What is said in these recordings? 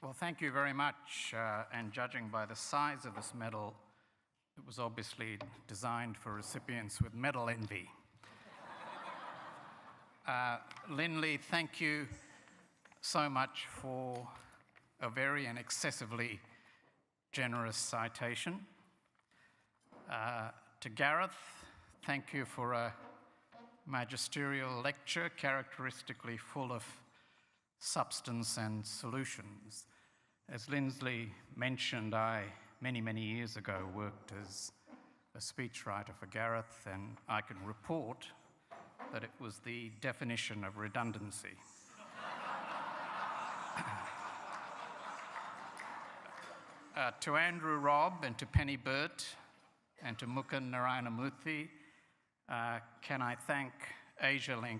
Well, thank you very much. And judging by the size of this medal, it was obviously designed for recipients with medal envy. Lindley, thank you so much for a very and excessively generous citation. To Gareth, thank you for a magisterial lecture characteristically full of substance and solutions. As Lindley mentioned, I, many years ago, worked as a speechwriter for Gareth, and I can report that it was the definition of redundancy. To Andrew Robb and to Penny Burt and to Mukund Narayanamurthy, can I thank Asialink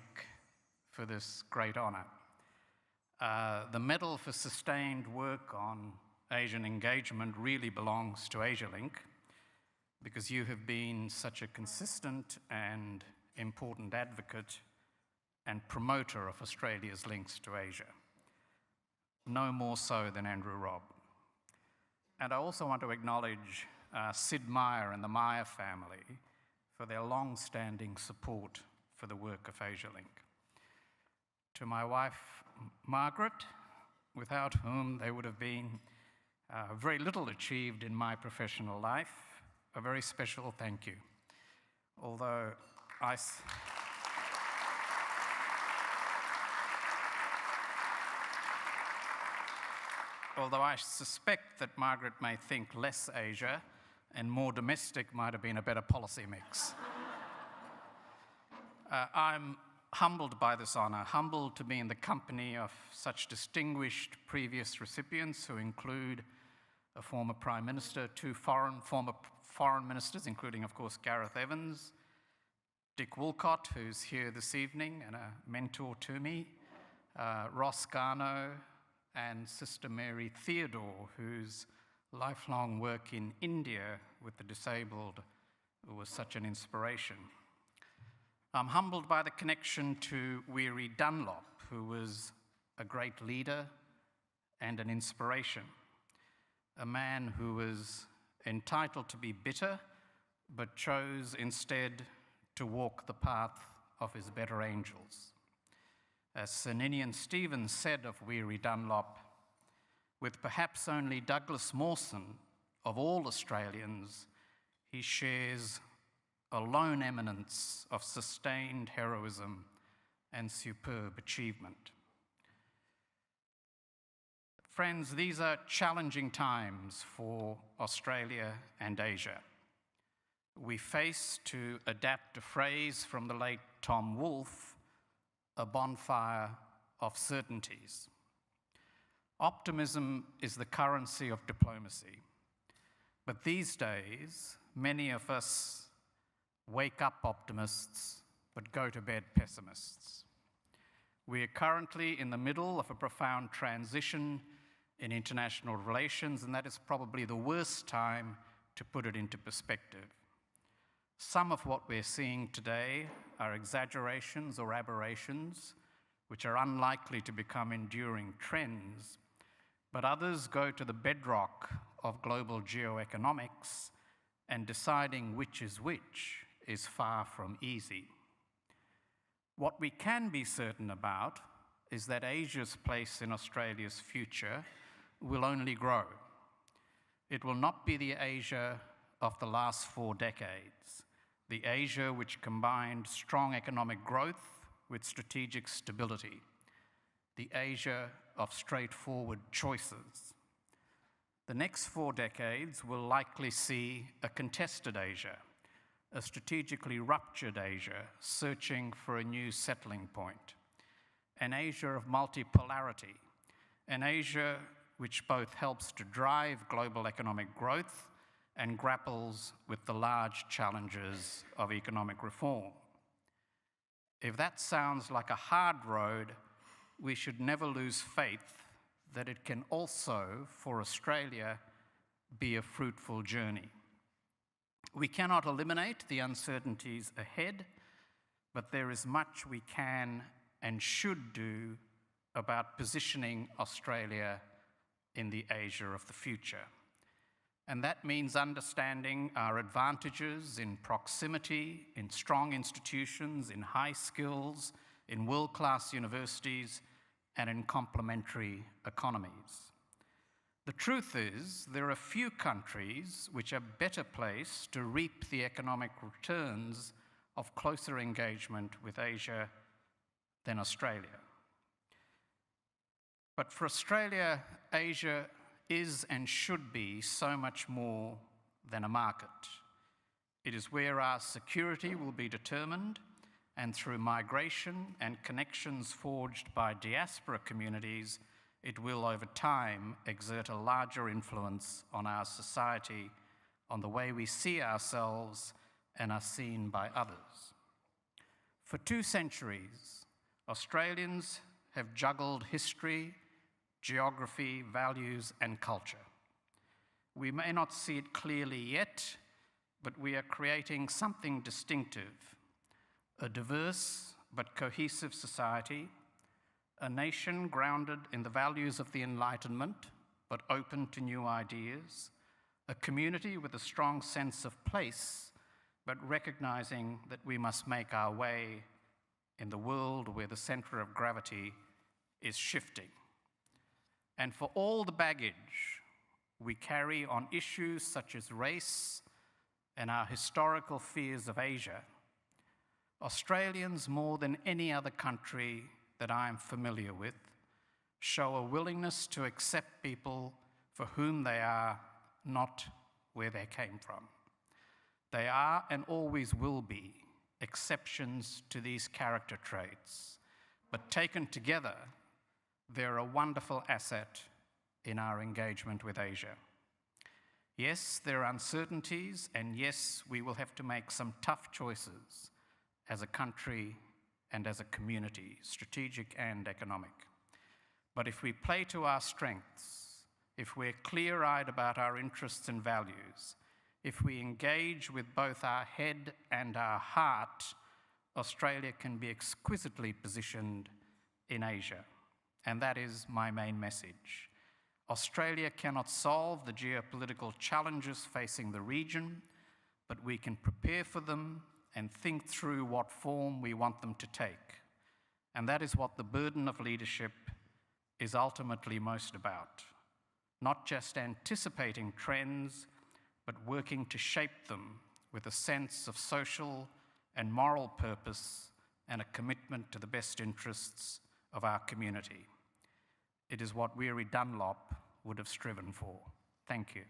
for this great honour. The Medal for Sustained Work on Asian Engagement really belongs to Asialink because you have been such a consistent and important advocate and promoter of Australia's links to Asia. No more so than Andrew Robb. And I also want to acknowledge Sid Meier and the Meier family for their long-standing support for the work of Asialink. To my wife, Margaret, without whom there would have been very little achieved in my professional life, a very special thank you. Although I suspect that Margaret may think less Asia and more domestic might have been a better policy mix. I'm humbled by this honour, humbled to be in the company of such distinguished previous recipients who include a former Prime Minister, two former foreign ministers, including, of course, Gareth Evans, Dick Woolcott, who's here this evening and a mentor to me, Ross Garno, and Sister Mary Theodore, whose lifelong work in India with the disabled was such an inspiration. I'm humbled by the connection to Weary Dunlop, who was a great leader and an inspiration, a man who was entitled to be bitter, but chose instead to walk the path of his better angels. As Sir Ninian Stevens said of Weary Dunlop, with perhaps only Douglas Mawson of all Australians, he shares a lone eminence of sustained heroism and superb achievement. Friends, these are challenging times for Australia and Asia. We face, to adapt a phrase from the late Tom Wolfe, a bonfire of certainties. Optimism is the currency of diplomacy, but these days, many of us wake up optimists, but go to bed pessimists. We are currently in the middle of a profound transition in international relations, and that is probably the worst time to put it into perspective. Some of what we're seeing today are exaggerations or aberrations, which are unlikely to become enduring trends, but others go to the bedrock of global geoeconomics, and deciding which is far from easy. What we can be certain about is that Asia's place in Australia's future will only grow. It will not be the Asia of the last 4 decades, the Asia which combined strong economic growth with strategic stability, the Asia of straightforward choices. The next 4 decades will likely see a contested Asia, a strategically ruptured Asia searching for a new settling point, an Asia of multipolarity, an Asia which both helps to drive global economic growth and grapples with the large challenges of economic reform. If that sounds like a hard road, we should never lose faith that it can also, for Australia, be a fruitful journey. We cannot eliminate the uncertainties ahead, but there is much we can and should do about positioning Australia in the Asia of the future. And that means understanding our advantages in proximity, in strong institutions, in high skills, in world-class universities, and in complementary economies. The truth is, there are few countries which are better placed to reap the economic returns of closer engagement with Asia than Australia. But for Australia, Asia is and should be so much more than a market. It is where our security will be determined, and through migration and connections forged by diaspora communities, it will over time exert a larger influence on our society, on the way we see ourselves and are seen by others. For 2 centuries, Australians have juggled history, geography, values, and culture. We may not see it clearly yet, but we are creating something distinctive, a diverse but cohesive society, a nation grounded in the values of the Enlightenment, but open to new ideas, a community with a strong sense of place, but recognizing that we must make our way in the world where the center of gravity is shifting. And for all the baggage we carry on issues such as race and our historical fears of Asia, Australians, more than any other country that I am familiar with, show a willingness to accept people for whom they are, not where they came from. They are and always will be exceptions to these character traits, but taken together, they're a wonderful asset in our engagement with Asia. Yes, there are uncertainties, and yes, we will have to make some tough choices as a country and as a community, strategic and economic. But if we play to our strengths, if we're clear-eyed about our interests and values, if we engage with both our head and our heart, Australia can be exquisitely positioned in Asia. And that is my main message. Australia cannot solve the geopolitical challenges facing the region, but we can prepare for them and think through what form we want them to take. And that is what the burden of leadership is ultimately most about. Not just anticipating trends, but working to shape them with a sense of social and moral purpose and a commitment to the best interests of our community. It is what weary Dunlop would have striven for. Thank you.